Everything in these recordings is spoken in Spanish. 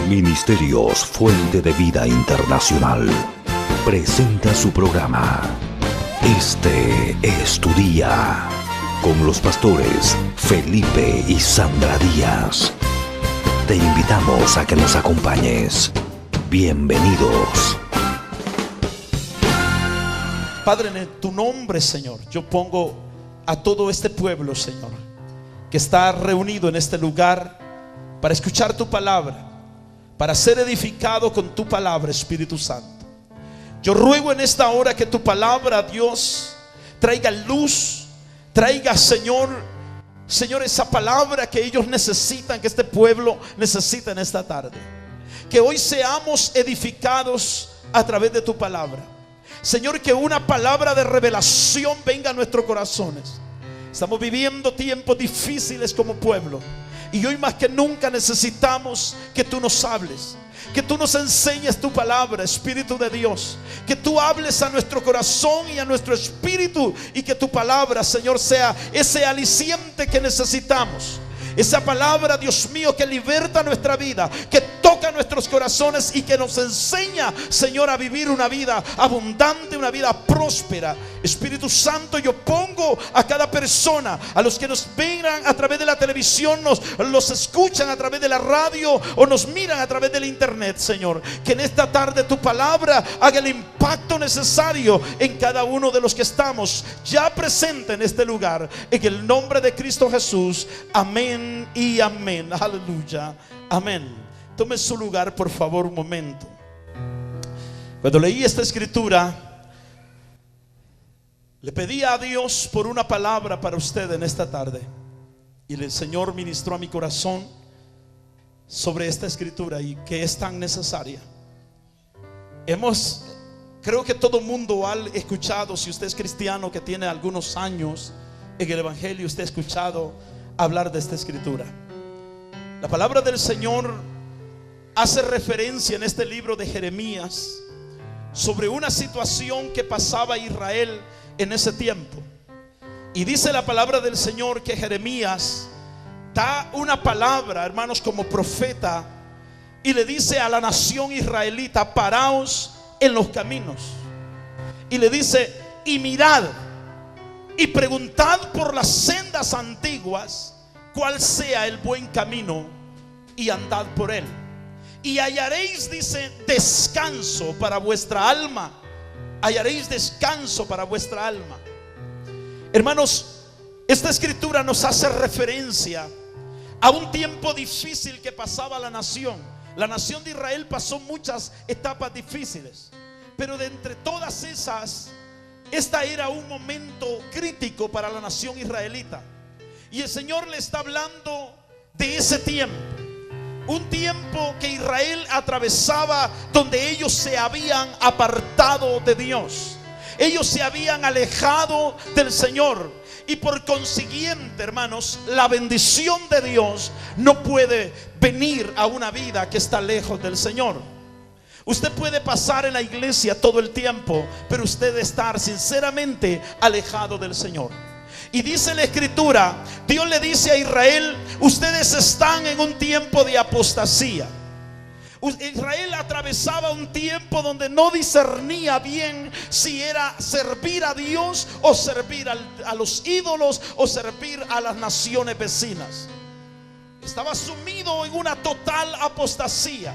Ministerios Fuente de Vida Internacional presenta su programa Este es tu día, con los pastores Felipe y Sandra Díaz. Te invitamos a que nos acompañes. Bienvenidos. Padre, en tu nombre, Señor, yo pongo a todo este pueblo, Señor, que está reunido en este lugar para escuchar tu palabra, para ser edificado con tu palabra, Espíritu Santo. Yo ruego en esta hora que tu palabra, Dios, traiga luz, traiga, Señor, esa palabra que ellos necesitan, que este pueblo necesita en esta tarde. Que hoy seamos edificados a través de tu palabra, Señor, que una palabra de revelación venga a nuestros corazones. Estamos viviendo tiempos difíciles como pueblo, y hoy más que nunca necesitamos que tú nos hables, que tú nos enseñes tu palabra, Espíritu de Dios. Que tú hables a nuestro corazón y a nuestro espíritu, y que tu palabra, Señor, sea ese aliciente que necesitamos. Esa palabra, Dios mío, que liberta nuestra vida, que toca nuestros corazones y que nos enseña, Señor, a vivir una vida abundante, una vida próspera. Espíritu Santo, yo pongo a cada persona, a los que nos miran a través de la televisión, los escuchan a través de la radio o nos miran a través del internet, Señor, que en esta tarde tu palabra haga el impacto necesario en cada uno de los que estamos ya presentes en este lugar. En el nombre de Cristo Jesús, amén y amén. Aleluya, amén. Tome su lugar, por favor, un momento. Cuando leí esta escritura, le pedí a Dios por una palabra para usted en esta tarde, y el Señor ministró a mi corazón sobre esta escritura, y que es tan necesaria. Creo que todo mundo ha escuchado, si usted es cristiano que tiene algunos años en el evangelio, usted ha escuchado hablar de esta escritura. La palabra del Señor hace referencia en este libro de Jeremías sobre una situación que pasaba Israel en ese tiempo. Y dice la palabra del Señor que Jeremías da una palabra, hermanos, como profeta, y le dice a la nación israelita: paraos en los caminos. Y le dice: y mirad y preguntad por las sendas antiguas cuál sea el buen camino, y andad por él, y hallaréis, dice, descanso para vuestra alma. Hallaréis descanso para vuestra alma. Hermanos, esta escritura nos hace referencia a un tiempo difícil que pasaba la nación. La nación de Israel pasó muchas etapas difíciles, pero de entre todas esas, esta era un momento crítico para la nación israelita. Y el Señor le está hablando de ese tiempo, un tiempo que Israel atravesaba, donde ellos se habían apartado de Dios. Ellos se habían alejado del Señor, y por consiguiente, hermanos, la bendición de Dios no puede venir a una vida que está lejos del Señor. Usted puede pasar en la iglesia todo el tiempo, pero usted debe estar sinceramente alejado del Señor. Y dice la escritura, Dios le dice a Israel: ustedes están en un tiempo de apostasía. Israel atravesaba un tiempo donde no discernía bien si era servir a Dios o servir a los ídolos o servir a las naciones vecinas. Estaba sumido en una total apostasía.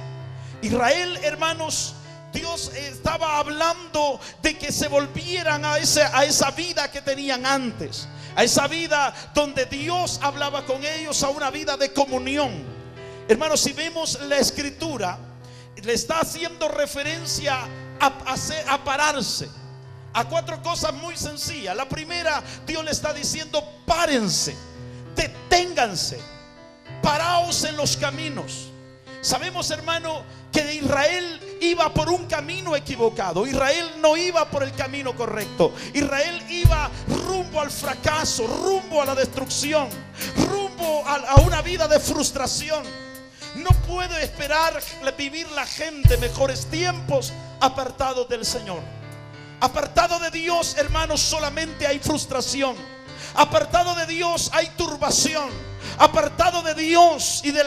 Israel, hermanos, Dios estaba hablando de que se volvieran a esa vida que tenían antes, a esa vida donde Dios hablaba con ellos, a una vida de comunión. Hermanos, si vemos la escritura, le está haciendo referencia a pararse, a cuatro cosas muy sencillas. La primera, Dios le está diciendo: párense, deténganse, paraos en los caminos. Sabemos, hermano, que Israel iba por un camino equivocado. Israel no iba por el camino correcto. Israel iba rumbo al fracaso, rumbo a la destrucción, rumbo a una vida de frustración. No puede esperar vivir la gente mejores tiempos apartados del Señor. Apartado de Dios, hermanos, solamente hay frustración. Apartado de Dios hay turbación. Apartado de Dios y del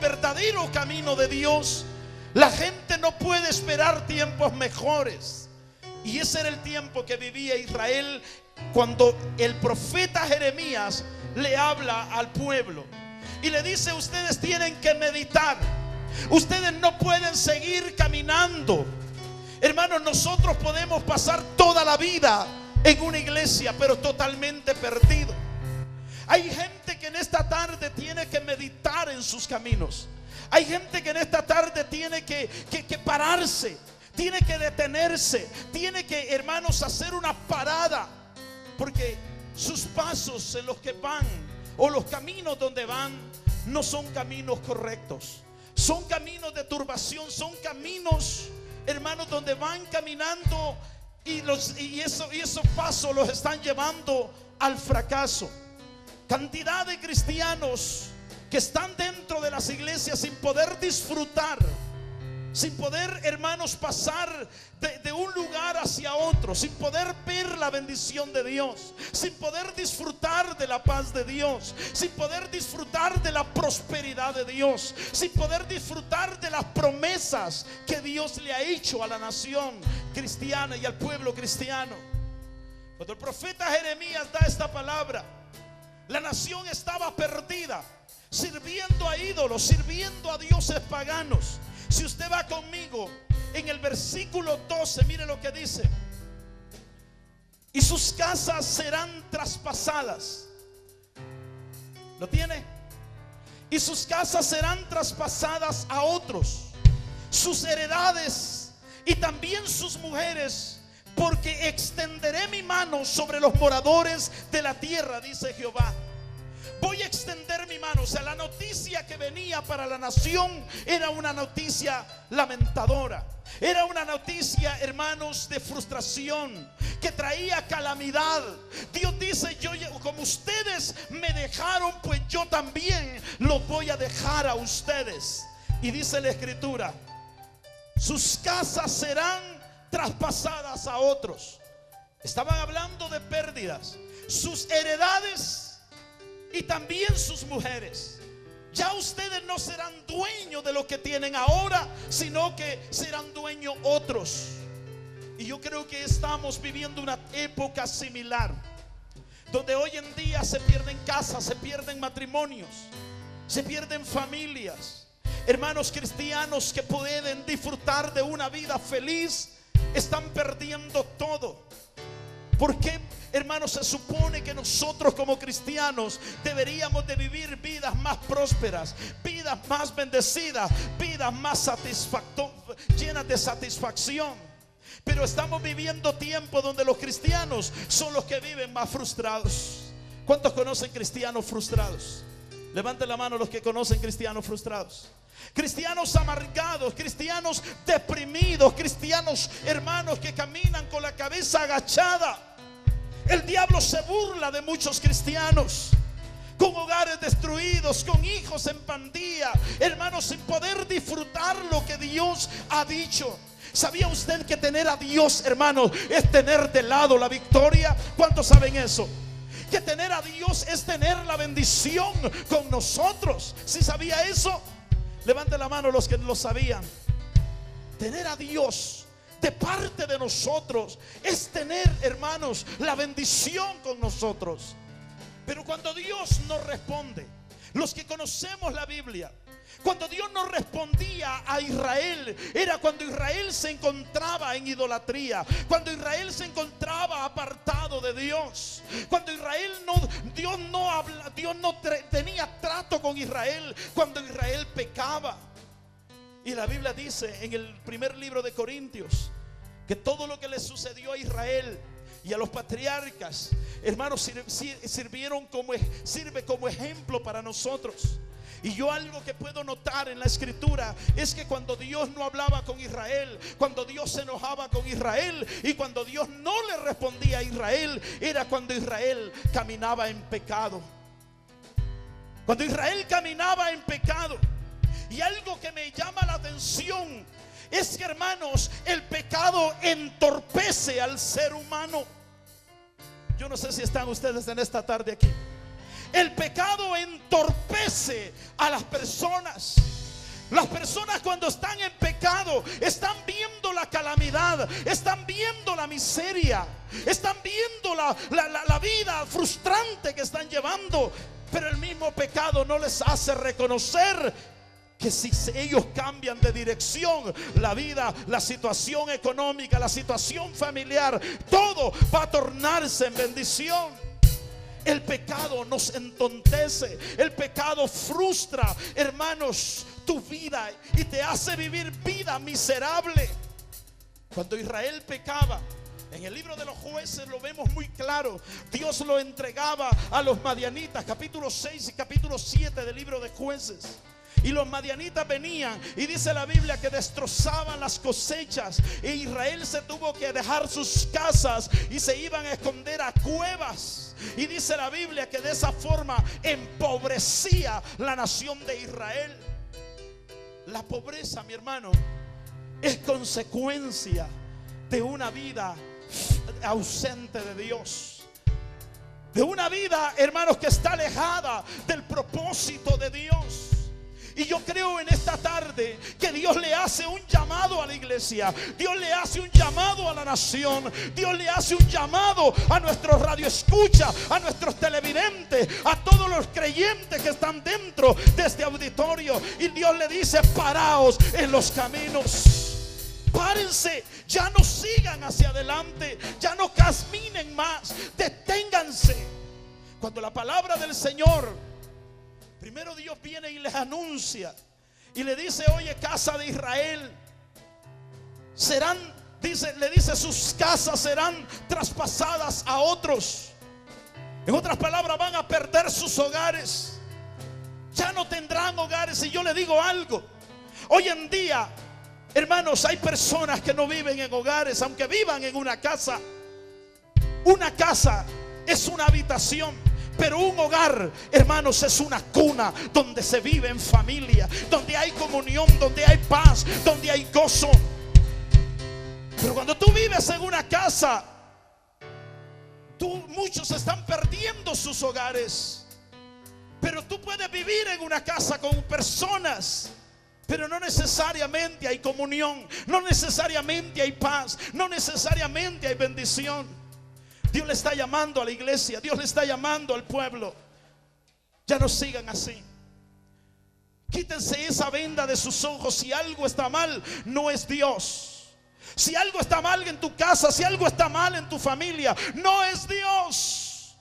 verdadero camino de Dios, la gente no puede esperar tiempos mejores. Y ese era el tiempo que vivía Israel cuando el profeta Jeremías le habla al pueblo y le dice: ustedes tienen que meditar. Ustedes no pueden seguir caminando. Hermanos, nosotros podemos pasar toda la vida en una iglesia, pero totalmente perdido. Hay gente que en esta tarde tiene que meditar en sus caminos. Hay gente que en esta tarde tiene que pararse, tiene que detenerse, tiene que, hermanos, hacer una parada, porque sus pasos en los que van, o los caminos donde van, no son caminos correctos. Son caminos de turbación, son caminos, hermanos, donde van caminando y esos pasos los están llevando al fracaso. Cantidad de cristianos que están dentro de las iglesias sin poder disfrutar, sin poder, hermanos, pasar de un lugar hacia otro, sin poder ver la bendición de Dios, sin poder disfrutar de la paz de Dios, sin poder disfrutar de la prosperidad de Dios, sin poder disfrutar de las promesas que Dios le ha hecho a la nación cristiana y al pueblo cristiano. Cuando el profeta Jeremías da esta palabra, la nación estaba perdida, sirviendo a ídolos, sirviendo a dioses paganos. Si usted va conmigo en el versículo 12, mire lo que dice: y sus casas serán traspasadas. ¿Lo tiene? Y sus casas serán traspasadas a otros, sus heredades y también sus mujeres, porque extenderé mi mano sobre los moradores de la tierra, dice Jehová. Voy a extender mi mano. O sea, la noticia que venía para la nación era una noticia lamentadora. Era una noticia, hermanos, de frustración, que traía calamidad. Dios dice: yo, como ustedes me dejaron, pues yo también los voy a dejar a ustedes. Y dice la escritura: sus casas serán traspasadas a otros. Estaban hablando de pérdidas. Sus heredades y también sus mujeres. Ya ustedes no serán dueños de lo que tienen ahora, sino que serán dueños otros. Y yo creo que estamos viviendo una época similar, donde hoy en día se pierden casas, se pierden matrimonios, se pierden familias. Hermanos cristianos que pueden disfrutar de una vida feliz, están perdiendo todo. ¿Por qué, hermanos? Se supone que nosotros como cristianos deberíamos de vivir vidas más prósperas, vidas más bendecidas, vidas más llenas de satisfacción. Pero estamos viviendo tiempos donde los cristianos son los que viven más frustrados. ¿Cuántos conocen cristianos frustrados? Levanten la mano los que conocen cristianos frustrados. Cristianos amargados, cristianos deprimidos, cristianos, hermanos, que caminan con la cabeza agachada. El diablo se burla de muchos cristianos, con hogares destruidos, con hijos en pandilla, hermanos, sin poder disfrutar lo que Dios ha dicho. ¿Sabía usted que tener a Dios, hermanos, es tener de lado la victoria? ¿Cuántos saben eso? Que tener a Dios es tener la bendición con nosotros. ¿Sí sabía eso? Levante la mano los que lo sabían. Tener a Dios de parte de nosotros es tener, hermanos, la bendición con nosotros. Pero cuando Dios nos responde, los que conocemos la Biblia, cuando Dios no respondía a Israel, era cuando Israel se encontraba en idolatría, cuando Israel se encontraba apartado de Dios, cuando Dios no tenía trato con Israel, cuando Israel pecaba. Y la Biblia dice en el primer libro de Corintios que todo lo que le sucedió a Israel y a los patriarcas, hermanos, sirve como ejemplo para nosotros. Y yo algo que puedo notar en la escritura es que cuando Dios no hablaba con Israel, cuando Dios se enojaba con Israel y cuando Dios no le respondía a Israel, era cuando Israel caminaba en pecado. Cuando Israel caminaba en pecado. Y algo que me llama la atención es que, hermanos, el pecado entorpece al ser humano. Yo no sé si están ustedes en esta tarde aquí. El pecado entorpece a las personas. Las personas cuando están en pecado están viendo la calamidad, están viendo la miseria, están viendo la vida frustrante que están llevando. Pero el mismo pecado no les hace reconocer que si ellos cambian de dirección, la vida, la situación económica, la situación familiar, todo va a tornarse en bendición. El pecado nos entontece, el pecado frustra, hermanos, tu vida y te hace vivir vida miserable. Cuando Israel pecaba, en el libro de los Jueces lo vemos muy claro. Dios lo entregaba a los madianitas, capítulo 6 y capítulo 7 del libro de Jueces. Y los madianitas venían y dice la Biblia que destrozaban las cosechas. E Israel se tuvo que dejar sus casas y se iban a esconder a cuevas. Y dice la Biblia que de esa forma empobrecía la nación de Israel. La pobreza, mi hermano, es consecuencia de una vida ausente de Dios. De una vida, hermanos, que está alejada del propósito de Dios. Y yo creo en esta tarde que Dios le hace un llamado a la iglesia. Dios le hace un llamado a la nación. Dios le hace un llamado a nuestros radioescuchas, a nuestros televidentes, a todos los creyentes que están dentro de este auditorio. Y Dios le dice: paraos en los caminos. Párense, ya no sigan hacia adelante, ya no caminen más, deténganse. Cuando la palabra del Señor, primero Dios viene y les anuncia y le dice: oye, casa de Israel, serán, le dice, sus casas serán traspasadas a otros. En otras palabras, van a perder sus hogares, ya no tendrán hogares. Y yo le digo algo: hoy en día, hermanos, hay personas que no viven en hogares, aunque vivan en una casa. Una casa es una habitación, pero un hogar, hermanos, es una cuna donde se vive en familia, donde hay comunión, donde hay paz, donde hay gozo. Pero cuando tú vives en una casa, muchos están perdiendo sus hogares. Pero tú puedes vivir en una casa con personas, pero no necesariamente hay comunión, no necesariamente hay paz, no necesariamente hay bendición. Dios le está llamando a la iglesia, Dios le está llamando al pueblo: ya no sigan así. Quítense esa venda de sus ojos. Si algo está mal, no es Dios. Si algo está mal en tu casa, si algo está mal en tu familia, no es Dios.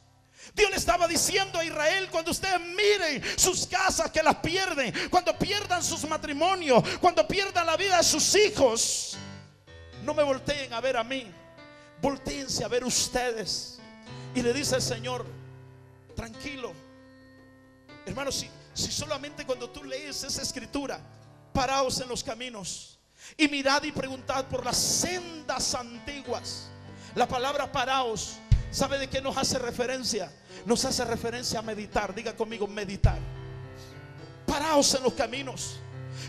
Dios le estaba diciendo a Israel: cuando ustedes miren sus casas que las pierden, cuando pierdan sus matrimonios, cuando pierdan la vida de sus hijos, no me volteen a ver a mí, voltéense a ver ustedes. Y le dice el Señor: tranquilo, hermano, si solamente cuando tú lees esa escritura: paraos en los caminos y mirad y preguntad por las sendas antiguas. La palabra paraos, ¿sabe de qué nos hace referencia? Nos hace referencia a meditar. Diga conmigo: meditar. Paraos en los caminos.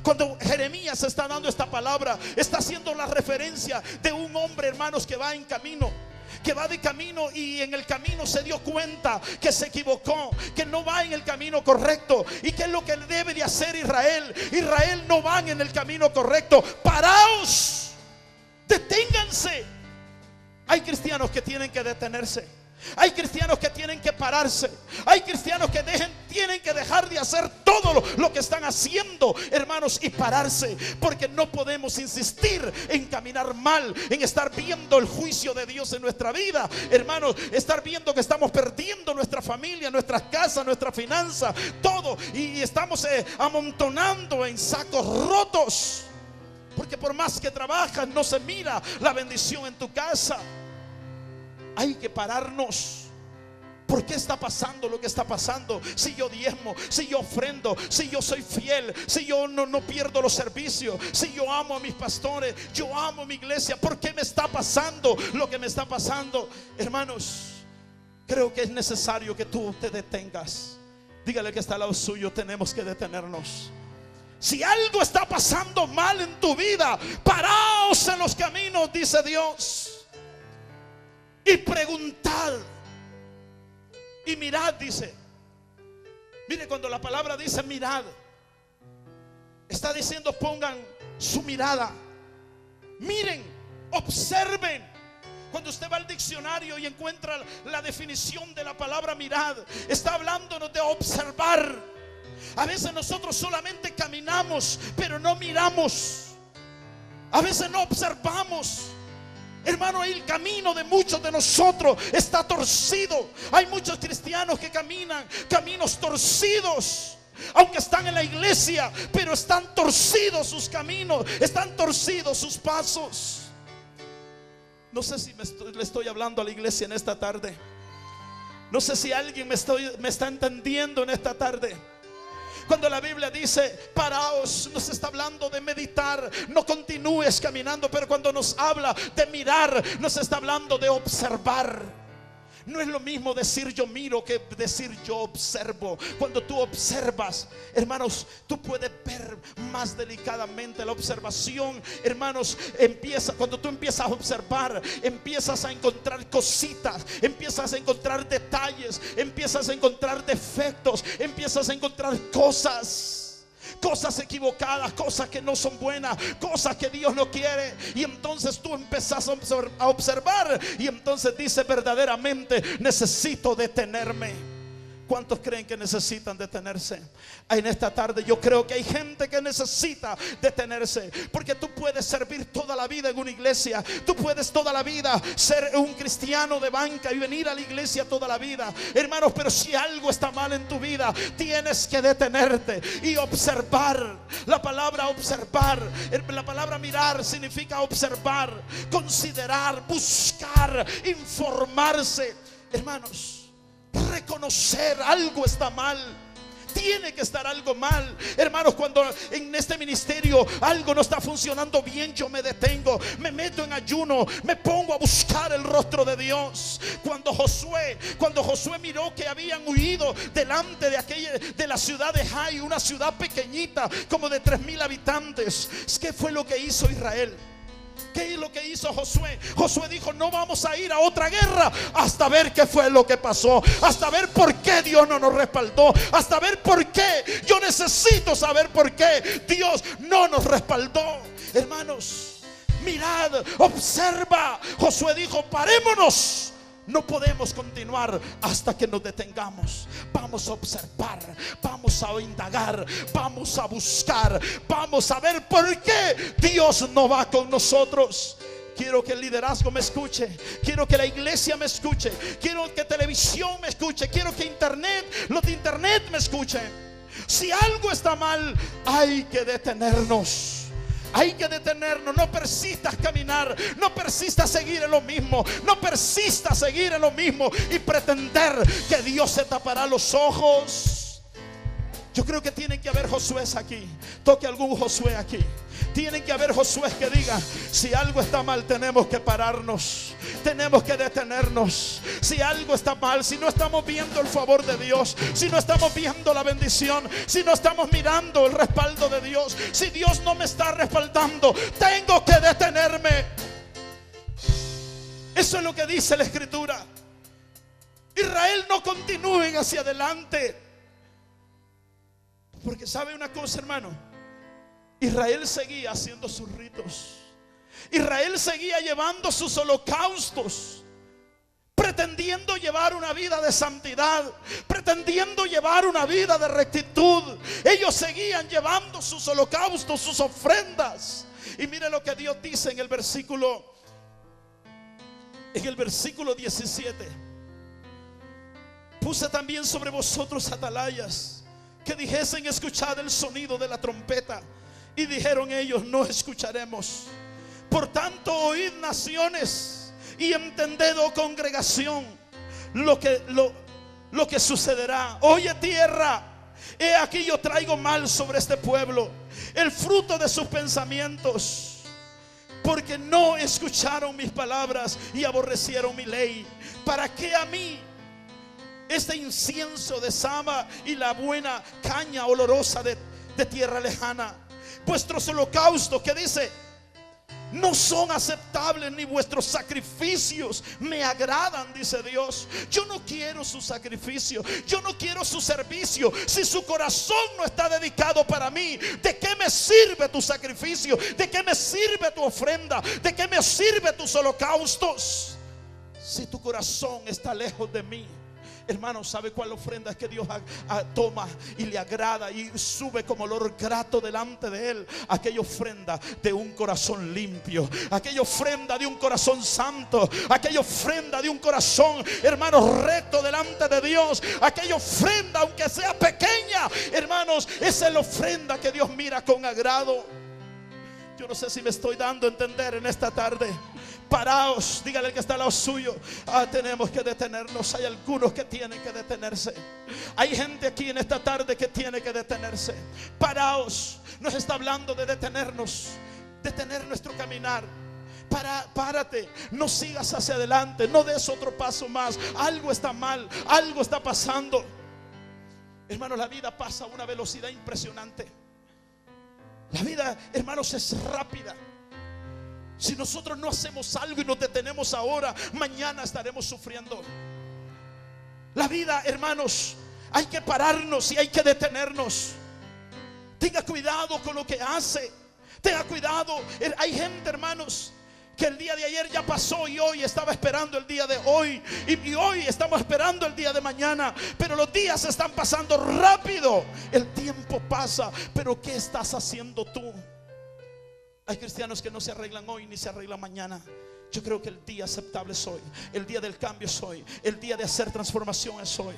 Cuando Jeremías está dando esta palabra, está haciendo la referencia de un hombre, hermanos, que va en camino, que va de camino, y en el camino se dio cuenta que se equivocó, que no va en el camino correcto. ¿Y qué es lo que debe de hacer Israel? Israel no van en el camino correcto. Paraos, deténganse. Hay cristianos que tienen que detenerse. Hay cristianos que tienen que pararse. Hay cristianos que tienen que dejar de hacer todo lo que están haciendo, hermanos, y pararse. Porque no podemos insistir en caminar mal, en estar viendo el juicio de Dios en nuestra vida, hermanos, estar viendo que estamos perdiendo nuestra familia, nuestras casas, nuestra finanza, todo, y estamos amontonando en sacos rotos. Porque por más que trabajas, no se mira la bendición en tu casa. Hay que pararnos. ¿Por qué está pasando lo que está pasando? Si yo diezmo, si yo ofrendo, si yo soy fiel, si yo no pierdo los servicios, si yo amo a mis pastores, yo amo a mi iglesia, ¿por qué me está pasando lo que me está pasando? Hermanos, creo que es necesario que tú te detengas. Dígale que está al lado suyo: tenemos que detenernos. Si algo está pasando mal en tu vida, paraos en los caminos, dice Dios, y preguntad y mirad, dice. Mire, cuando la palabra dice mirad, está diciendo pongan su mirada, miren, observen. Cuando usted va al diccionario y encuentra la definición de la palabra mirad, está hablándonos de observar. A veces nosotros solamente caminamos, pero no miramos. A veces no observamos. Hermano, el camino de muchos de nosotros está torcido. Hay muchos cristianos que caminan caminos torcidos, aunque están en la iglesia, pero están torcidos sus caminos, están torcidos sus pasos. No sé si le estoy hablando a la iglesia en esta tarde. No sé si alguien me está entendiendo en esta tarde. Cuando la Biblia dice paraos, nos está hablando de meditar, no continúes caminando. Pero cuando nos habla de mirar, nos está hablando de observar. No es lo mismo decir yo miro que decir yo observo. Cuando tú observas, hermanos, tú puedes ver más delicadamente. La observación, hermanos, cuando tú empiezas a observar, empiezas a encontrar cositas, empiezas a encontrar detalles, empiezas a encontrar defectos, empiezas a encontrar cosas equivocadas, cosas que no son buenas, cosas que Dios no quiere. Y entonces tú empezás a observar, y entonces dice verdaderamente necesito detenerme. ¿Cuántos creen que necesitan detenerse? En esta tarde yo creo que hay gente que necesita detenerse, porque tú puedes servir toda la vida en una iglesia, tú puedes toda la vida ser un cristiano de banca y venir a la iglesia toda la vida, hermanos, pero si algo está mal en tu vida, tienes que detenerte y observar. La palabra observar, la palabra mirar significa observar, considerar, buscar, informarse. Hermanos, reconocer algo está mal. Tiene que estar algo mal. Hermanos, cuando en este ministerio algo no está funcionando bien, yo me detengo, me meto en ayuno, me pongo a buscar el rostro de Dios. Cuando Josué miró que habían huido delante de la ciudad de Jai, una ciudad pequeñita como de 3,000 habitantes, ¿qué fue lo que hizo Israel? ¿Qué es lo que hizo Josué? Josué dijo: no vamos a ir a otra guerra hasta ver qué fue lo que pasó, hasta ver por qué Dios no nos respaldó, hasta ver por qué. Yo necesito saber por qué Dios no nos respaldó. Hermanos, mirad, observa. Josué dijo: parémonos. No podemos continuar hasta que nos detengamos. Vamos a observar, vamos a indagar, vamos a buscar, vamos a ver por qué Dios no va con nosotros. Quiero que el liderazgo me escuche, quiero que la iglesia me escuche, quiero que televisión me escuche, quiero que los de internet me escuchen. Si algo está mal, hay que detenernos. Hay que detenernos. No persistas caminar, no persistas seguir en lo mismo, no persistas seguir en lo mismo y pretender que Dios se tapará los ojos. Yo creo que tienen que haber Josué aquí. Toque algún Josué aquí. Tienen que haber Josué que diga: si algo está mal, tenemos que pararnos, tenemos que detenernos. Si algo está mal, si no estamos viendo el favor de Dios, si no estamos viendo la bendición, si no estamos mirando el respaldo de Dios, si Dios no me está respaldando, tengo que detenerme. Eso es lo que dice la Escritura. Israel, no continúen hacia adelante, porque sabe una cosa, hermano, Israel seguía haciendo sus ritos. Israel seguía llevando sus holocaustos, pretendiendo llevar una vida de santidad, pretendiendo llevar una vida de rectitud. Ellos seguían llevando sus holocaustos, sus ofrendas. Y mire lo que Dios dice en el versículo 17: puse también sobre vosotros atalayas que dijesen: escuchad el sonido de la trompeta. Y dijeron ellos: no escucharemos. Por tanto, oíd naciones y entended, oh congregación, lo que sucederá. Oye tierra, he aquí yo traigo mal sobre este pueblo, el fruto de sus pensamientos, porque no escucharon mis palabras y aborrecieron mi ley. ¿Para qué a mí este incienso de Sama y la buena caña olorosa de tierra lejana? Vuestros holocaustos, ¿qué dice? No son aceptables ni vuestros sacrificios me agradan, dice Dios. Yo no quiero su sacrificio, yo no quiero su servicio. Si su corazón no está dedicado para mí, ¿de qué me sirve tu sacrificio? ¿De qué me sirve tu ofrenda? ¿De qué me sirve tus holocaustos? Si tu corazón está lejos de mí, hermano, ¿sabe cuál ofrenda es que Dios toma y le agrada y sube como olor grato delante de Él? Aquella ofrenda de un corazón limpio, aquella ofrenda de un corazón santo, aquella ofrenda de un corazón, hermanos, recto delante de Dios. Aquella ofrenda, aunque sea pequeña, hermanos, esa es la ofrenda que Dios mira con agrado. Yo no sé si me estoy dando a entender en esta tarde. Paraos, dígale al que está al lado suyo: tenemos que detenernos. Hay algunos que tienen que detenerse. Hay gente aquí en esta tarde que tiene que detenerse. Paraos, nos está hablando de detenernos, detener nuestro caminar. Párate, no sigas hacia adelante, no des otro paso más. Algo está mal, algo está pasando. Hermanos, la vida pasa a una velocidad impresionante. La vida, hermanos, es rápida. Si nosotros no hacemos algo y nos detenemos ahora, mañana estaremos sufriendo. La vida, hermanos, hay que pararnos y hay que detenernos. Tenga cuidado con lo que hace. Tenga cuidado. Hay gente, hermanos, que el día de ayer ya pasó y hoy estaba esperando el día de hoy, y hoy estamos esperando el día de mañana. Pero los días están pasando rápido. El tiempo pasa, pero ¿qué estás haciendo tú? Hay cristianos que no se arreglan hoy ni se arreglan mañana. Yo creo que el día aceptable es hoy. El día del cambio es hoy. El día de hacer transformación es hoy.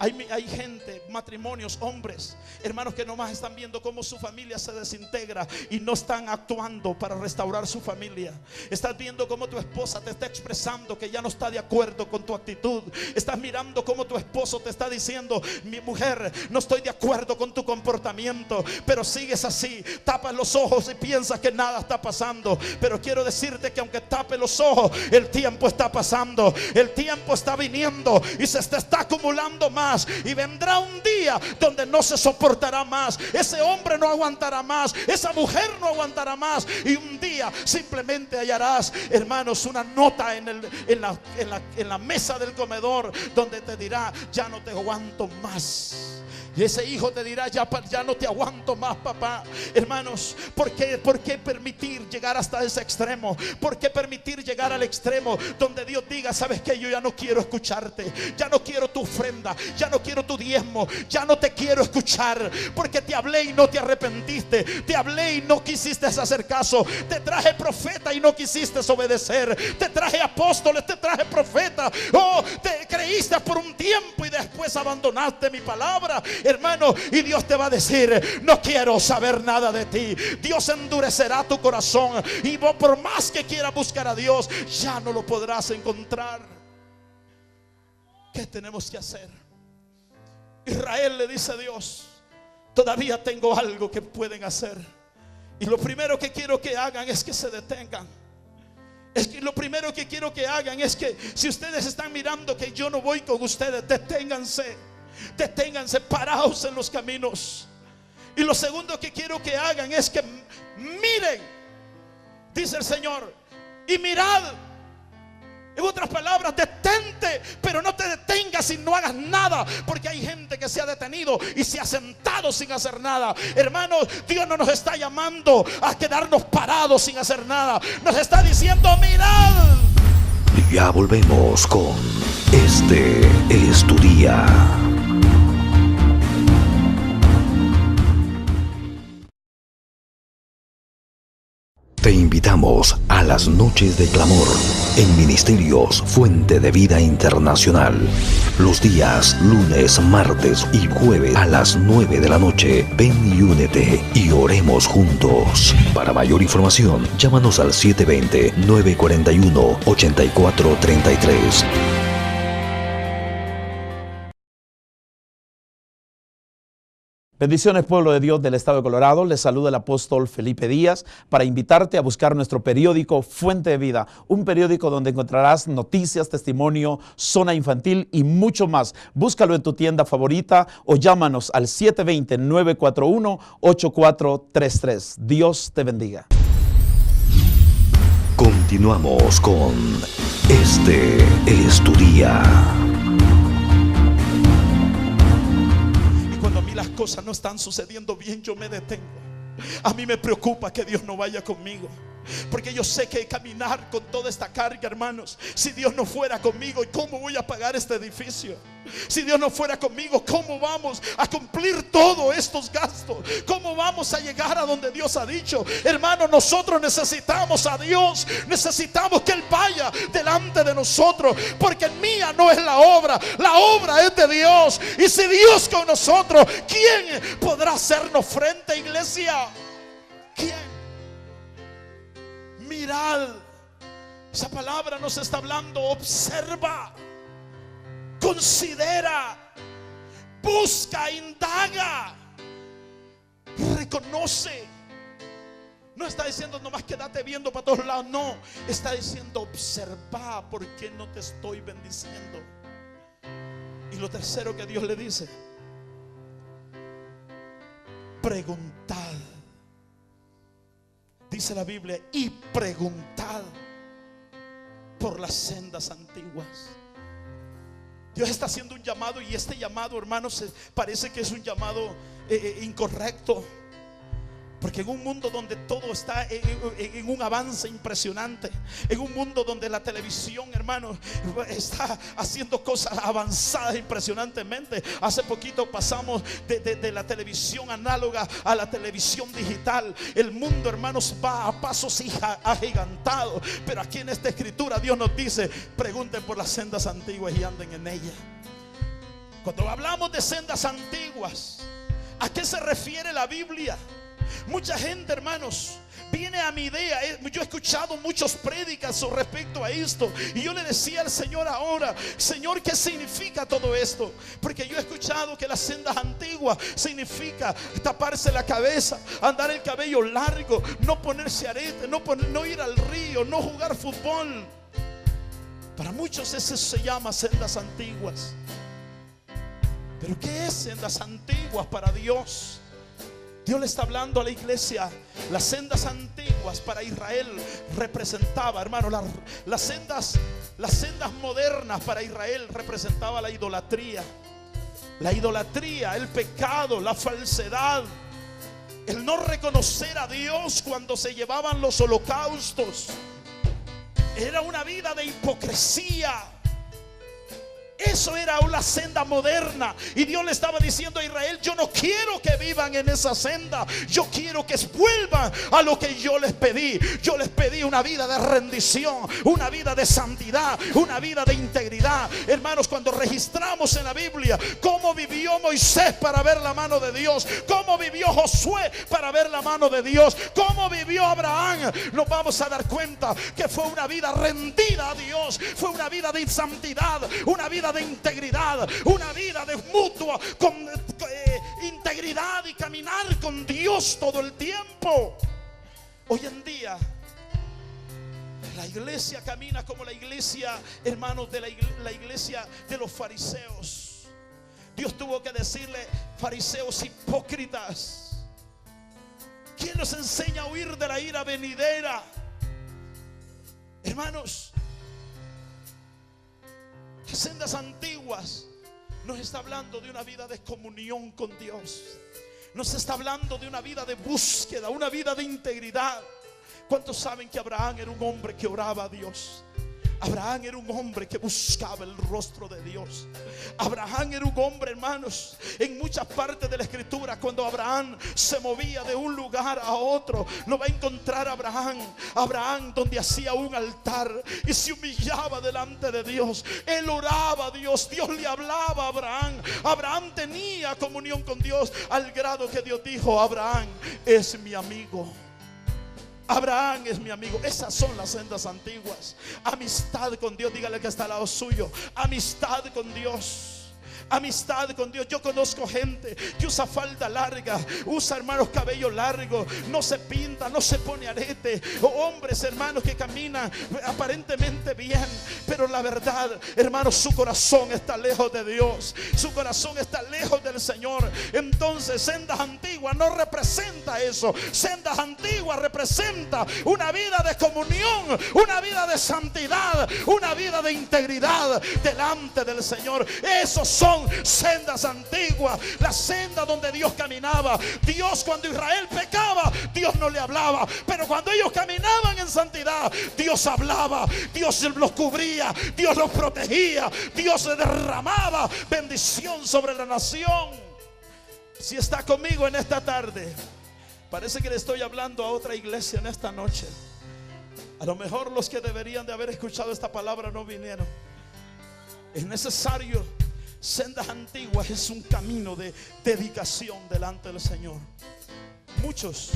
Hay gente, matrimonios, hombres, hermanos, que nomás están viendo cómo su familia se desintegra y no están actuando para restaurar su familia. Estás viendo cómo tu esposa te está expresando que ya no está de acuerdo con tu actitud. Estás mirando cómo tu esposo te está diciendo: mi mujer, no estoy de acuerdo con tu comportamiento. Pero sigues así, tapas los ojos y piensas que nada está pasando. Pero quiero decirte que aunque tapes los ojos, el tiempo está pasando. El tiempo está viniendo y se te está acumulando más. Y vendrá un día donde no se soportará más. Ese hombre no aguantará más, esa mujer no aguantará más. Y un día simplemente hallarás, hermanos, una nota en la mesa del comedor donde te dirá: ya no te aguanto más. Y ese hijo te dirá: ya no te aguanto más, papá. Hermanos, ¿por qué permitir llegar hasta ese extremo? ¿Por qué permitir llegar al extremo donde Dios diga: sabes que yo ya no quiero escucharte, ya no quiero tu ofrenda, ya no quiero tu diezmo, ya no te quiero escuchar? Porque te hablé y no te arrepentiste, te hablé y no quisiste hacer caso, te traje profeta y no quisiste obedecer, te traje apóstoles, te traje profeta. Oh, te creíste por un tiempo y después abandonaste mi palabra, hermano. Y Dios te va a decir: no quiero saber nada de ti. Dios endurecerá tu corazón y vos, por más que quieras buscar a Dios, ya no lo podrás encontrar. ¿Qué tenemos que hacer? Israel le dice a Dios: todavía tengo algo que pueden hacer. Y lo primero que quiero que hagan es que se detengan. Es que lo primero que quiero que hagan es que, si ustedes están mirando que yo no voy con ustedes, deténganse. Deténganse, paraos en los caminos. Y lo segundo que quiero que hagan es que miren, dice el Señor, y mirad. En otras palabras, detente, pero no te detengas y no hagas nada. Porque hay gente que se ha detenido y se ha sentado sin hacer nada. Hermanos, Dios no nos está llamando a quedarnos parados sin hacer nada. Nos está diciendo: mirad. Ya volvemos con Este es tu día. Te invitamos a las noches de clamor en Ministerios Fuente de Vida Internacional. Los días lunes, martes y jueves a las 9 de la noche. Ven y únete y oremos juntos. Para mayor información, llámanos al 720-941-8433. Bendiciones, pueblo de Dios del estado de Colorado. Les saluda el apóstol Felipe Díaz para invitarte a buscar nuestro periódico Fuente de Vida, un periódico donde encontrarás noticias, testimonio, zona infantil y mucho más. Búscalo en tu tienda favorita o llámanos al 720-941-8433. Dios te bendiga. Continuamos con Este es tu día. Y cuando a mí las cosas no están sucediendo bien, yo me detengo. A mí me preocupa que Dios no vaya conmigo, porque yo sé que caminar con toda esta carga, hermanos, si Dios no fuera conmigo, ¿cómo voy a pagar este edificio? Si Dios no fuera conmigo, ¿cómo vamos a cumplir todos estos gastos? ¿Cómo vamos a llegar a donde Dios ha dicho? Hermanos, nosotros necesitamos a Dios. Necesitamos que Él vaya delante de nosotros, porque mía no es la obra es de Dios. Y si Dios con nosotros, ¿quién podrá hacernos frente, iglesia? ¿Quién? Mirad, esa palabra nos está hablando. Observa, considera, busca, indaga, reconoce. No está diciendo nomás quédate viendo para todos lados, no, está diciendo observa, ¿por qué no te estoy bendiciendo? Y lo tercero que Dios le dice: preguntad. Dice la Biblia: y preguntad por las sendas antiguas. Dios está haciendo un llamado, y este llamado, hermanos, parece que es un llamado incorrecto, porque en un mundo donde todo está en un avance impresionante, en un mundo donde la televisión, hermanos, está haciendo cosas avanzadas impresionantemente. Hace poquito pasamos de la televisión análoga a la televisión digital. El mundo, hermanos, va a pasos agigantados. Pero aquí en esta escritura Dios nos dice: pregunten por las sendas antiguas y anden en ellas. Cuando hablamos de sendas antiguas, ¿a qué se refiere la Biblia? Mucha gente, hermanos, viene a mi idea. Yo he escuchado muchos prédicas respecto a esto, y yo le decía al Señor ahora: Señor, ¿qué significa todo esto? Porque yo he escuchado que las sendas antiguas significa taparse la cabeza, andar el cabello largo, no ponerse arete, no ir al río, no jugar fútbol. Para muchos eso se llama sendas antiguas. Pero ¿qué es sendas antiguas para Dios? Dios le está hablando a la iglesia. Las sendas antiguas para Israel representaba, hermano, las sendas modernas para Israel representaba la idolatría. La idolatría, el pecado, la falsedad, el no reconocer a Dios cuando se llevaban los holocaustos. Era una vida de hipocresía. Eso era una senda moderna. Y Dios le estaba diciendo a Israel: yo no quiero que vivan en esa senda. Yo quiero que vuelvan a lo que yo les pedí. Yo les pedí una vida de rendición, una vida de santidad, una vida de integridad. Hermanos, cuando registramos en la Biblia cómo vivió Moisés para ver la mano de Dios, cómo vivió Josué para ver la mano de Dios, cómo vivió Abraham, nos vamos a dar cuenta que fue una vida rendida a Dios. Fue una vida de santidad, una vida de integridad, una vida de mutua integridad y caminar con Dios todo el tiempo. Hoy en día la iglesia camina como la iglesia, hermanos, de la iglesia de los fariseos. Dios tuvo que decirle: fariseos hipócritas, ¿quién nos enseña a huir de la ira venidera? Hermanos, las sendas antiguas nos está hablando de una vida de comunión con Dios. Nos está hablando de una vida de búsqueda, una vida de integridad. ¿Cuántos saben que Abraham era un hombre que oraba a Dios? Abraham era un hombre que buscaba el rostro de Dios. Abraham era un hombre, hermanos, en muchas partes de la escritura, cuando Abraham se movía de un lugar a otro, lo va a encontrar Abraham donde hacía un altar y se humillaba delante de Dios. Él oraba a Dios, Dios le hablaba a Abraham. Abraham tenía comunión con Dios, al grado que Dios dijo: Abraham es mi amigo. Abraham es mi amigo. Esas son las sendas antiguas. Amistad con Dios. Dígale que está al lado suyo: amistad con Dios. amistad con Dios. Yo conozco gente que usa falda larga, usa, hermanos, cabello largo, no se pinta, no se pone arete, o hombres, hermanos, que caminan aparentemente bien, pero la verdad, hermanos, su corazón está lejos de Dios, su corazón está lejos del Señor. Entonces, sendas antiguas no representa eso. Sendas antiguas representa una vida de comunión, una vida de santidad, una vida de integridad delante del Señor. Esos son sendas antiguas, la senda donde Dios caminaba. Dios, cuando Israel pecaba, Dios no le hablaba, pero cuando ellos caminaban en santidad, Dios hablaba, Dios los cubría, Dios los protegía, Dios derramaba bendición sobre la nación. Si está conmigo en esta tarde, parece que le estoy hablando a otra iglesia en esta noche. A lo mejor los que deberían de haber escuchado esta palabra no vinieron. Es necesario. Sendas antiguas es un camino de dedicación delante del Señor. Muchos,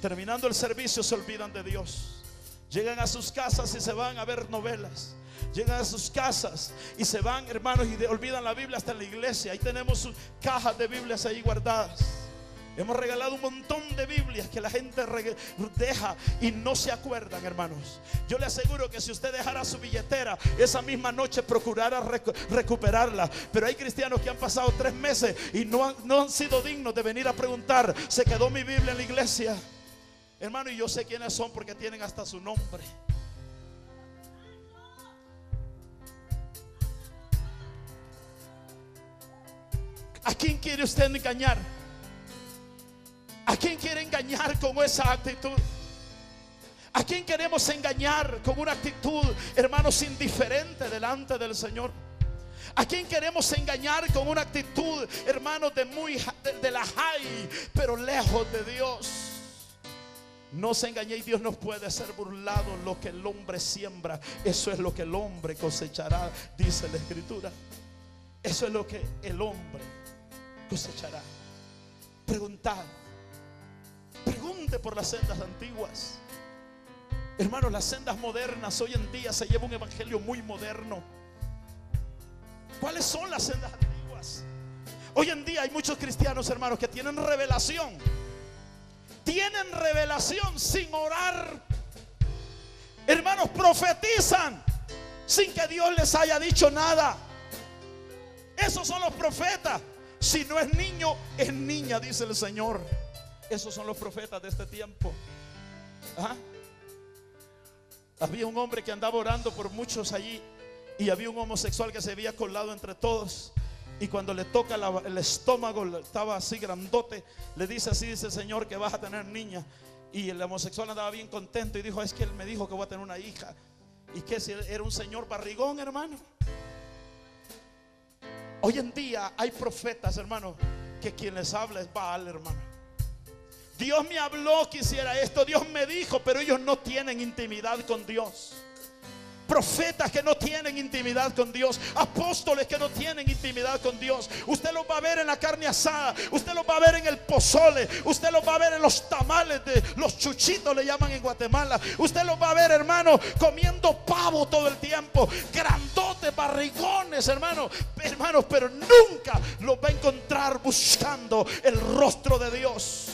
terminando el servicio, se olvidan de Dios. Llegan a sus casas y se van a ver novelas. Llegan a sus casas y se van, hermanos, y olvidan la Biblia hasta en la iglesia. Ahí tenemos sus cajas de Biblias ahí guardadas. Hemos regalado un montón de Biblias que la gente deja y no se acuerdan, hermanos. Yo le aseguro que si usted dejara su billetera, esa misma noche procurara recuperarla. Pero hay cristianos que han pasado 3 meses y no han sido dignos de venir a preguntar: ¿se quedó mi Biblia en la iglesia? Hermano, y yo sé quiénes son porque tienen hasta su nombre. ¿A quién quiere usted engañar? ¿A quién quiere engañar con esa actitud? ¿A quién queremos engañar con una actitud, hermanos, indiferente delante del Señor? ¿A quién queremos engañar con una actitud, hermanos, de la high, pero lejos de Dios? No se engañéis, Dios no puede ser burlado. Lo que el hombre siembra, eso es lo que el hombre cosechará, dice la Escritura. Eso es lo que el hombre cosechará. Preguntad. Pregunte por las sendas antiguas. Hermanos, las sendas modernas hoy en día se lleva un evangelio muy moderno. ¿Cuáles son las sendas antiguas? Hoy en día hay muchos cristianos, hermanos, que tienen revelación. Tienen revelación sin orar. Hermanos, profetizan sin que Dios les haya dicho nada. Esos son los profetas. Si no es niño, es niña, dice el Señor. Esos son los profetas de este tiempo. ¿Ah? Había un hombre que andaba orando por muchos allí, y había un homosexual que se había colado entre todos. Y cuando le toca el estómago, estaba así grandote, le dice así: dice el Señor que vas a tener niña. Y el homosexual andaba bien contento y dijo: es que él me dijo que voy a tener una hija. Y que si era un señor barrigón, hermano. Hoy en día hay profetas, hermano, que quien les habla es Baal, hermano. Dios me habló que hiciera esto, Dios me dijo, pero ellos no tienen intimidad con Dios. Profetas que no tienen intimidad con Dios, apóstoles que no tienen intimidad con Dios. Usted los va a ver en la carne asada, usted los va a ver en el pozole, usted los va a ver en los tamales, de los chuchitos le llaman en Guatemala. Usted los va a ver, hermano, comiendo pavo todo el tiempo, grandotes, barrigones, hermano, hermanos, pero nunca los va a encontrar buscando el rostro de Dios.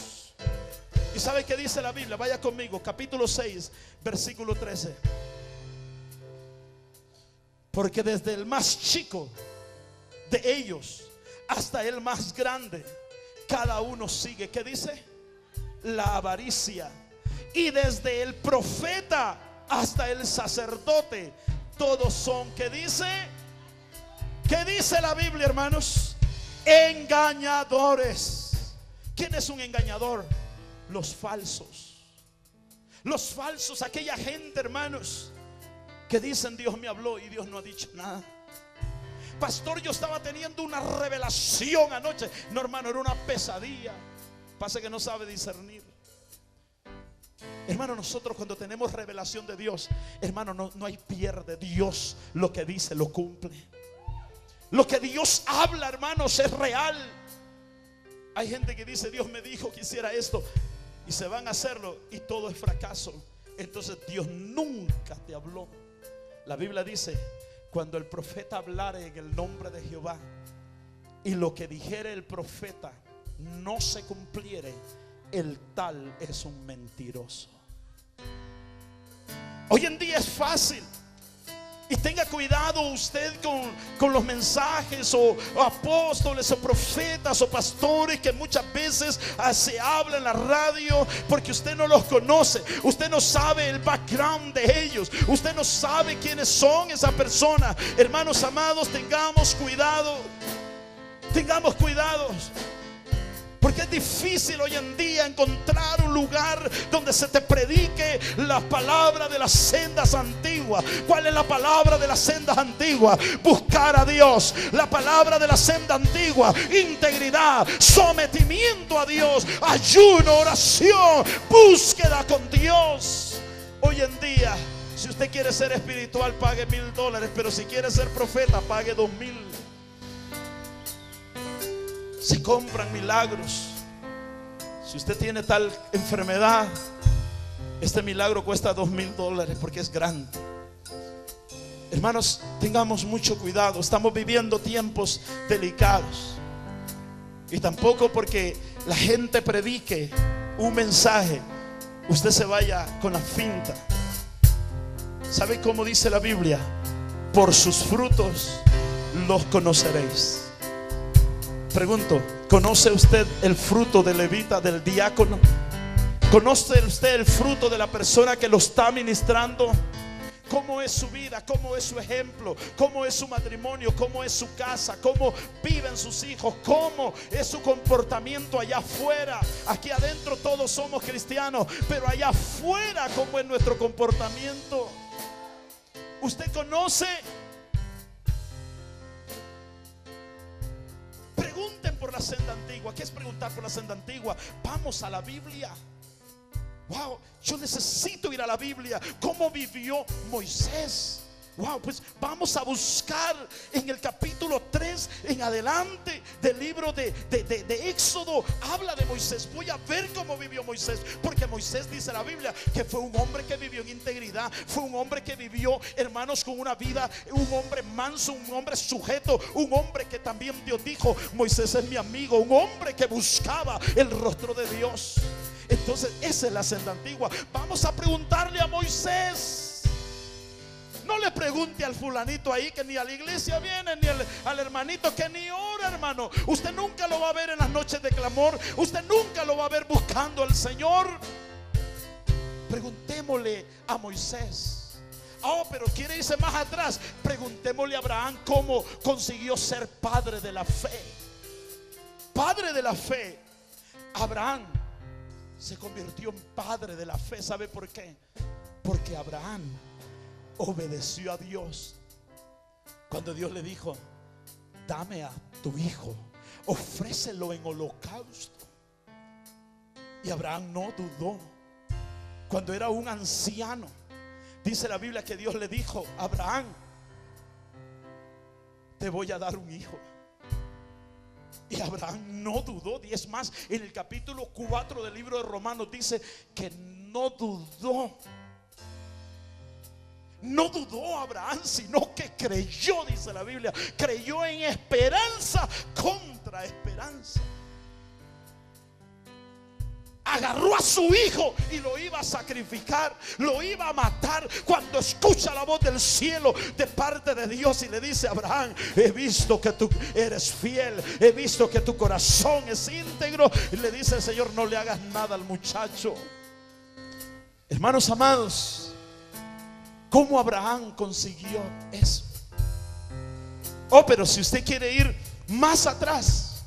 ¿Y sabe qué dice la Biblia? Vaya conmigo, capítulo 6, versículo 13. Porque desde el más chico de ellos hasta el más grande, cada uno sigue, ¿qué dice? La avaricia. Y desde el profeta hasta el sacerdote, todos son, ¿qué dice? ¿Qué dice la Biblia, hermanos? Engañadores. ¿Quién es un engañador? Los falsos. Los falsos, aquella gente, hermanos, que dicen: Dios me habló y Dios no ha dicho nada. Pastor, yo estaba teniendo una revelación anoche. No, hermano, era una pesadilla. Pasa que no sabe discernir. Hermano, nosotros cuando tenemos revelación de Dios, hermano, no hay pierde. Dios lo que dice lo cumple. Lo que Dios habla, hermanos, es real. Hay gente que dice: Dios me dijo que hiciera esto, y se van a hacerlo y todo es fracaso. Entonces Dios nunca te habló. La Biblia dice: cuando el profeta hablare en el nombre de Jehová, y lo que dijere el profeta no se cumpliere, el tal es un mentiroso. Hoy en día es fácil. Y tenga cuidado usted con los mensajes o apóstoles o profetas o pastores que muchas veces se habla en la radio, porque usted no los conoce. Usted no sabe el background de ellos. Usted no sabe quiénes son esas personas. Hermanos amados, tengamos cuidado. Tengamos cuidado. Porque es difícil hoy en día encontrar un lugar donde se te predique la palabra de las sendas antiguas. ¿Cuál es la palabra de las sendas antiguas? Buscar a Dios. La palabra de la senda antigua: integridad, sometimiento a Dios, ayuno, oración, búsqueda con Dios. Hoy en día, si usted quiere ser espiritual, pague $1,000. Pero si quiere ser profeta, pague 2,000. Se compran milagros. Si usted tiene tal enfermedad, este milagro cuesta $2,000 porque es grande. Hermanos, tengamos mucho cuidado. Estamos viviendo tiempos delicados. Y tampoco porque la gente predique un mensaje, usted se vaya con la finta. ¿Sabe cómo dice la Biblia? Por sus frutos los conoceréis. Pregunto, ¿conoce usted el fruto del levita, del diácono? ¿Conoce usted el fruto de la persona que lo está ministrando? ¿Cómo es su vida? ¿Cómo es su ejemplo? ¿Cómo es su matrimonio? ¿Cómo es su casa? ¿Cómo viven sus hijos? ¿Cómo es su comportamiento allá afuera? Aquí adentro todos somos cristianos, pero allá afuera, ¿cómo es nuestro comportamiento? ¿Usted conoce? Pregunten por la senda antigua. ¿Qué es preguntar por la senda antigua? Vamos a la Biblia. Wow, yo necesito ir a la Biblia. ¿Cómo vivió Moisés? Wow, pues vamos a buscar en el capítulo 3 en adelante del libro de Éxodo. Habla de Moisés. Voy a ver cómo vivió Moisés, porque Moisés, dice la Biblia, que fue un hombre que vivió en integridad. Fue un hombre que vivió, hermanos, con una vida, un hombre manso, un hombre sujeto, un hombre que también Dios dijo: Moisés es mi amigo. Un hombre que buscaba el rostro de Dios. Entonces esa es la senda antigua. Vamos a preguntarle a Moisés. No le pregunte al fulanito ahí que ni a la iglesia viene, ni al hermanito que ni ora, hermano. Usted nunca lo va a ver en las noches de clamor. Usted nunca lo va a ver buscando al Señor. Preguntémosle a Moisés. Oh, pero quiere irse más atrás. Preguntémosle a Abraham cómo consiguió ser padre de la fe. Padre de la fe. Abraham se convirtió en padre de la fe. ¿Sabe por qué? Porque Abraham obedeció a Dios. Cuando Dios le dijo: dame a tu hijo, ofrécelo en holocausto. Y Abraham no dudó. Cuando era un anciano, dice la Biblia que Dios le dijo: Abraham, te voy a dar un hijo. Y Abraham no dudó. Y es más, en el capítulo 4 del libro de Romanos dice que no dudó. No dudó Abraham, sino que creyó, dice la Biblia. Creyó en esperanza contra esperanza. Agarró a su hijo y lo iba a sacrificar, lo iba a matar, cuando escucha la voz del cielo de parte de Dios y le dice: Abraham, he visto que tú eres fiel, he visto que tu corazón es íntegro. Y le dice el Señor: no le hagas nada al muchacho. Hermanos amados, ¿cómo Abraham consiguió eso? Oh, pero si usted quiere ir más atrás,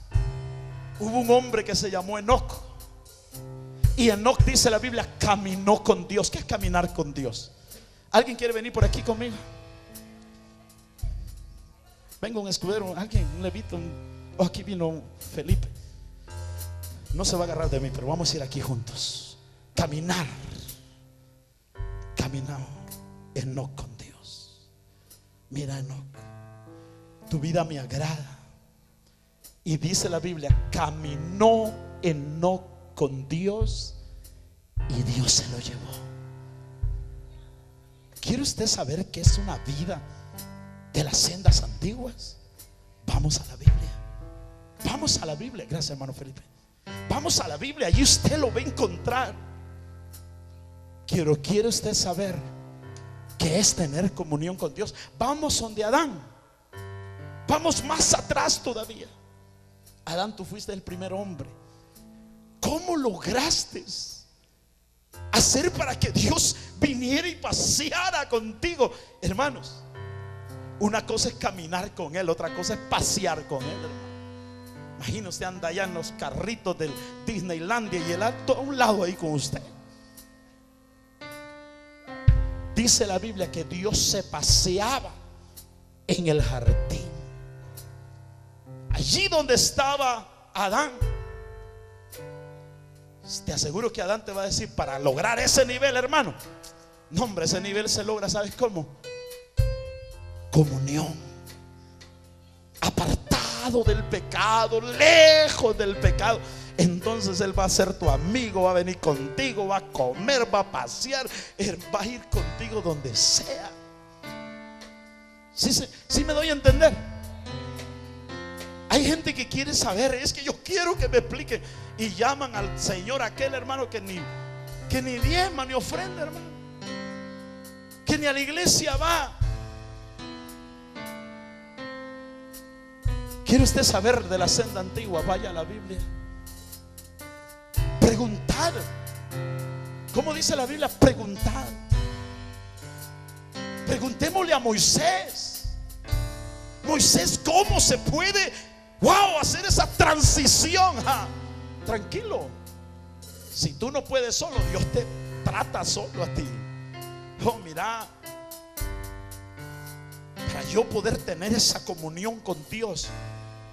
hubo un hombre que se llamó Enoc. Y Enoc, dice la Biblia, caminó con Dios. ¿Qué es caminar con Dios? ¿Alguien quiere venir por aquí conmigo? Venga un escudero, alguien, un levita. Oh, aquí vino Felipe. No se va a agarrar de mí, pero vamos a ir aquí juntos. Caminar. Caminamos Enoc con Dios. Mira, Enoc, tu vida me agrada. Y dice la Biblia: caminó Enoc con Dios y Dios se lo llevó. ¿Quiere usted saber qué es una vida de las sendas antiguas? Vamos a la Biblia. Vamos a la Biblia. Gracias, hermano Felipe. Vamos a la Biblia, allí usted lo va a encontrar. ¿Quiere usted saber qué es tener comunión con Dios? Vamos donde Adán. Vamos más atrás todavía. Adán, tú fuiste el primer hombre. ¿Cómo lograste hacer para que Dios viniera y paseara contigo? Hermanos, una cosa es caminar con Él, otra cosa es pasear con Él, hermano. Imagínese, usted anda allá en los carritos del Disneylandia y Él a un lado ahí con usted. Dice la Biblia que Dios se paseaba en el jardín, allí donde estaba Adán. Te aseguro que Adán te va a decir: para lograr ese nivel, hermano, no, hombre, ese nivel se logra, ¿sabes cómo? Comunión, apartado del pecado, lejos del pecado. Entonces Él va a ser tu amigo, va a venir contigo, va a comer, va a pasear, Él va a ir contigo donde sea. ¿Sí me doy a entender? Hay gente que quiere saber, es que yo quiero que me explique, y llaman al Señor aquel, hermano, que ni diezma ni ofrenda, hermano, que ni a la iglesia va. ¿Quiere usted saber de la senda antigua? Vaya a la Biblia. Preguntar. ¿Cómo dice la Biblia? Preguntar. Preguntémosle a Moisés. Moisés, ¿cómo se puede hacer esa transición? Tranquilo. Si tú no puedes solo, Dios te trata solo a ti. Mira, para yo poder tener esa comunión con Dios,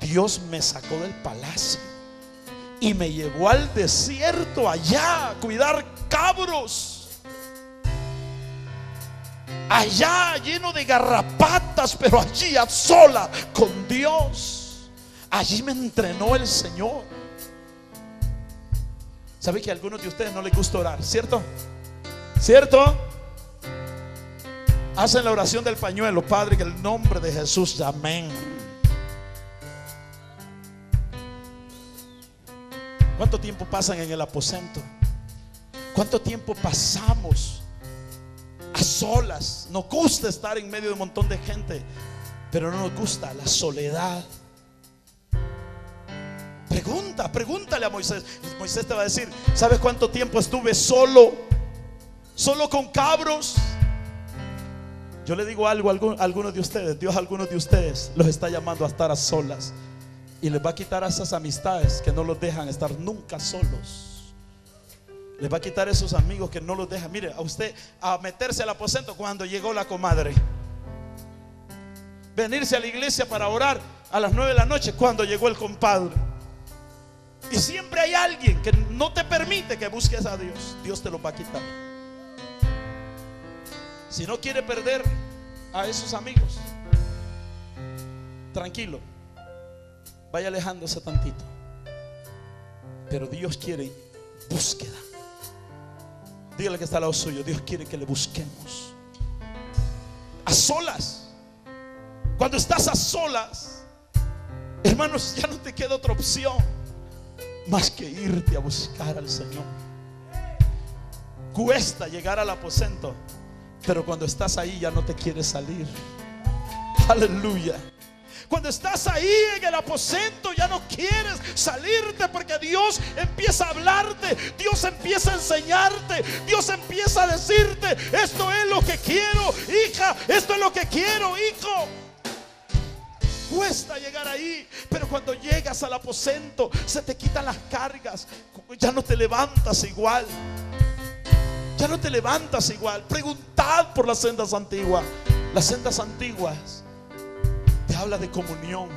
Dios me sacó del palacio y me llevó al desierto allá a cuidar cabros, allá lleno de garrapatas, pero allí a sola con Dios. Allí me entrenó el Señor. ¿Sabe que a algunos de ustedes no les gusta orar? ¿Cierto? ¿Cierto? Hacen la oración del pañuelo: Padre, en el nombre de Jesús, amén. ¿Cuánto tiempo pasan en el aposento? ¿Cuánto tiempo pasamos a solas? Nos gusta estar en medio de un montón de gente, pero no nos gusta la soledad. Pregúntale a Moisés. Moisés te va a decir: ¿sabes cuánto tiempo estuve solo con cabros? Yo le digo algo a algunos de ustedes: Dios a algunos de ustedes los está llamando a estar a solas, y les va a quitar a esas amistades que no los dejan estar nunca solos. Les va a quitar a esos amigos que no los dejan. Mire, a usted a meterse al aposento cuando llegó la comadre, venirse a la iglesia para orar a las 9 de la noche cuando llegó el compadre. Y siempre hay alguien que no te permite que busques a Dios. Dios te lo va a quitar. Si no quiere perder a esos amigos, tranquilo, vaya alejándose tantito. Pero Dios quiere búsqueda. Dígale que está al lado suyo: Dios quiere que le busquemos a solas. Cuando estás a solas, hermanos, ya no te queda otra opción más que irte a buscar al Señor. Cuesta llegar al aposento, pero cuando estás ahí ya no te quieres salir. Aleluya. Cuando estás ahí en el aposento ya no quieres salirte, porque Dios empieza a hablarte, Dios empieza a enseñarte, Dios empieza a decirte: esto es lo que quiero, hija, esto es lo que quiero, hijo. Cuesta llegar ahí, pero cuando llegas al aposento se te quitan las cargas. Ya no te levantas igual. Ya no te levantas igual. Preguntad por las sendas antiguas. Las sendas antiguas te habla de comunión,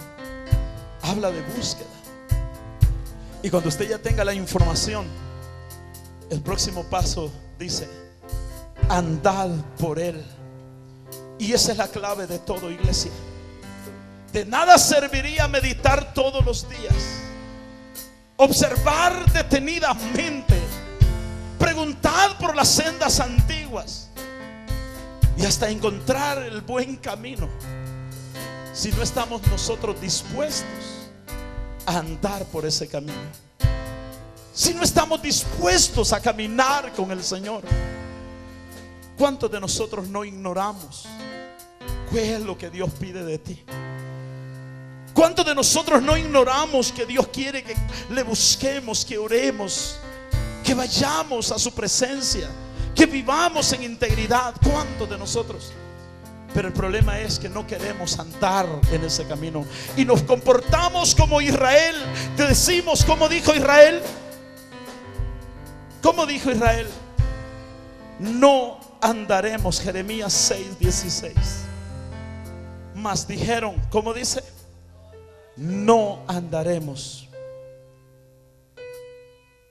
habla de búsqueda. Y cuando usted ya tenga la información, el próximo paso dice: andad por él. Y esa es la clave de todo, iglesia. De nada serviría meditar todos los días, observar detenidamente, preguntar por las sendas antiguas y hasta encontrar el buen camino, si no estamos nosotros dispuestos a andar por ese camino, si no estamos dispuestos a caminar con el Señor? ¿Cuántos de nosotros no ignoramos qué es lo que Dios pide de ti? ¿Cuántos de nosotros no ignoramos que Dios quiere que le busquemos, que oremos, que vayamos a su presencia, que vivamos en integridad? ¿Cuántos de nosotros? Pero el problema es que no queremos andar en ese camino y nos comportamos como Israel. Te decimos, ¿cómo dijo Israel? ¿Cómo dijo Israel? No andaremos. Jeremías 6:16. Mas dijeron, ¿cómo dice? No andaremos.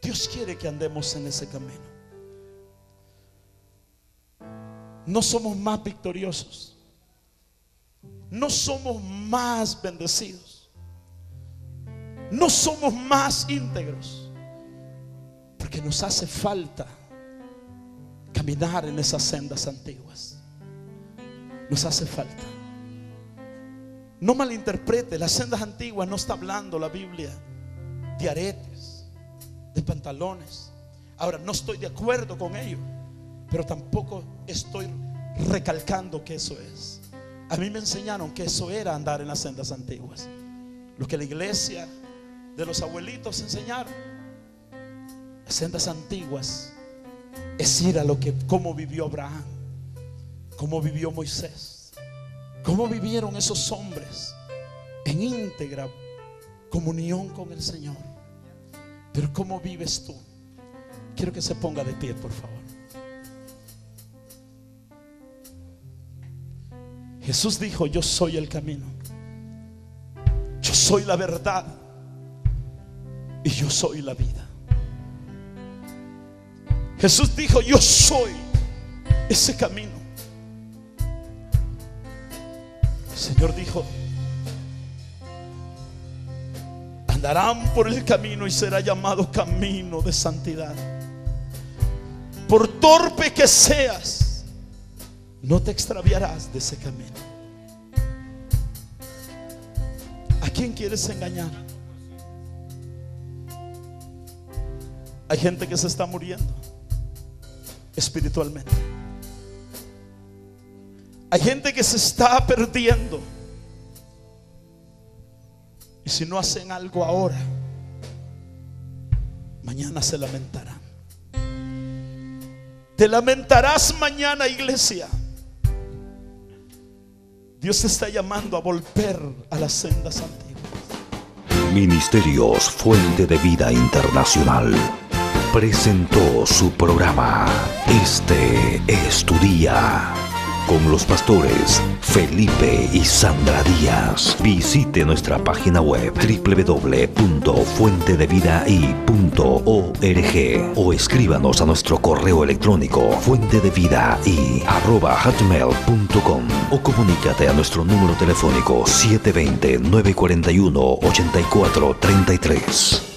Dios quiere que andemos en ese camino. No somos más victoriosos, no somos más bendecidos, no somos más íntegros, porque nos hace falta caminar en esas sendas antiguas. Nos hace falta. No malinterprete, las sendas antiguas no está hablando la Biblia de aretes, de pantalones. Ahora, no estoy de acuerdo con ello, pero tampoco estoy recalcando que eso es. A mí me enseñaron que eso era andar en las sendas antiguas, lo que la iglesia de los abuelitos enseñaron. Las sendas antiguas es ir a lo que, cómo vivió Abraham, cómo vivió Moisés, cómo vivieron esos hombres en íntegra comunión con el Señor. Pero ¿cómo vives tú? Quiero que se ponga de pie, por favor. Jesús dijo: yo soy el camino, yo soy la verdad y yo soy la vida. Jesús dijo: yo soy ese camino. El Señor dijo: andarán por el camino y será llamado camino de santidad. Por torpe que seas, no te extraviarás de ese camino. ¿A quién quieres engañar? Hay gente que se está muriendo espiritualmente. Hay gente que se está perdiendo. Y si no hacen algo ahora, mañana se lamentarán. Te lamentarás mañana, iglesia. Dios te está llamando a volver a las sendas antiguas. Ministerios Fuente de Vida Internacional presentó su programa Este es tu día, con los pastores Felipe y Sandra Díaz. Visite nuestra página web www.fuentedevidai.org o escríbanos a nuestro correo electrónico fuentedevidai@hotmail.com o comunícate a nuestro número telefónico 720-941-8433.